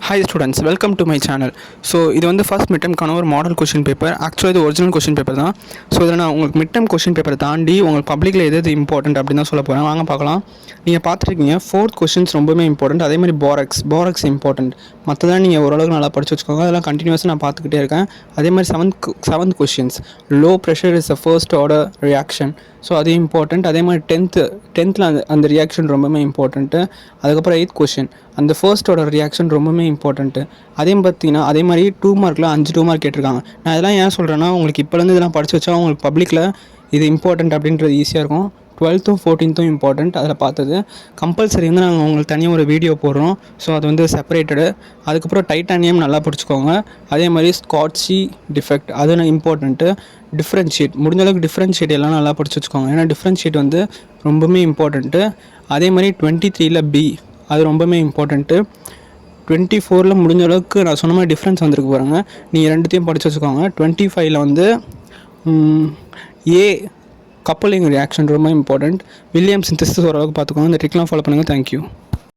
Hi students, welcome to my channel. So இது வந்து first mid டைம்க்கான ஒரு மாடல் கொஷின் பேப்பர். ஆக்சுவலாக இது ஒரிஜினல் கொஷின் பேப்பர் தான். ஸோ இதில் நான் உங்களுக்கு மிட் டைம் கொஷின் பேப்பரை தாண்டி உங்களுக்கு பப்ளிக்கில் எது இம்பார்ட்டன்ட் அப்படின்னு தான் சொல்ல போகிறேன். வாங்க பார்க்கலாம். நீங்கள் பார்த்துருக்கீங்க ஃபோர்த் கொஷின்ஸ் ரொம்பவே இம்பார்ட்டன்ட். அதே மாதிரி பாரக்ஸ் இம்பார்ட்டன்ட். மற்றதான் நீங்கள் ஓரளவுக்கு நல்லா படிச்சு வச்சுக்கோங்க. அதெல்லாம் கண்டினியூஸாக நான் பார்த்துக்கிட்டே இருக்கேன். அதே மாதிரி seventh questions low pressure is a first order reaction. So அது இம்பார்ட்டண்ட். அதே மாதிரி டென்த்தில் அந்த ரியாக்ஷன் ரொம்பவே இம்பார்ட்டண்ட்டு. அதுக்கப்புறம் 8th கொஷின் அந்த ஃபர்ஸ்ட்டோட ரியாக்ஷன் ரொம்பவே இம்பார்ட்டண்ட்டு. அதே மாதிரி 2 மார்க்கில் 5 2 மார்க் கேட்டிருக்காங்க. நான் இதெல்லாம் ஏன் சொல்கிறேன்னா, உங்களுக்கு இப்போலேருந்து இதெல்லாம் படித்து வச்சா உங்களுக்கு பப்ளிக்கில் இது இம்பார்ட்டண்ட் அப்படின்றது ஈஸியாக இருக்கும். 12th 14th important. அதில் பார்த்தது கம்பல்சரி வந்து நாங்கள் உங்களுக்கு தனியாக ஒரு வீடியோ போடுறோம். ஸோ அது வந்து செப்பரேட்டடு. அதுக்கப்புறம் டைட்டானியம் நல்லா படிச்சுக்கோங்க. அதே மாதிரி ஸ்காட்சி டிஃபெக்ட் அது இம்பார்ட்டண்ட்டு. டிஃப்ரென்ஷியேட் முடிஞ்சளவுக்கு டிஃப்ரென்ஷியேட் எல்லாம் நல்லா படிச்சு வச்சுக்கோங்க. ஏன்னா டிஃப்ரென்ஷியேட் வந்து ரொம்பவுமே இம்பார்ட்டண்ட்டு. அதே மாதிரி 23ல் பி அது ரொம்பவுமே இம்பார்ட்டண்ட்டு. 24ல் முடிஞ்ச அளவுக்கு நான் சொன்ன மாதிரி டிஃப்ரென்ஸ் வந்திருக்கு பாருங்க. நீங்கள் ரெண்டுத்தையும் படித்து வச்சுக்கோங்க. 25ல் வந்து ஏ கப்பலிங் ரியாக்ஷன் ரொம்ப இம்பார்ட்டண்ட். வில்லியம் சிந்தசிஸ் ஓரளவுக்கு பார்த்துக்கோங்க. இந்த ட்ரிக்லாம் ஃபாலோ பண்ணுங்கள். தேங்க்யூ.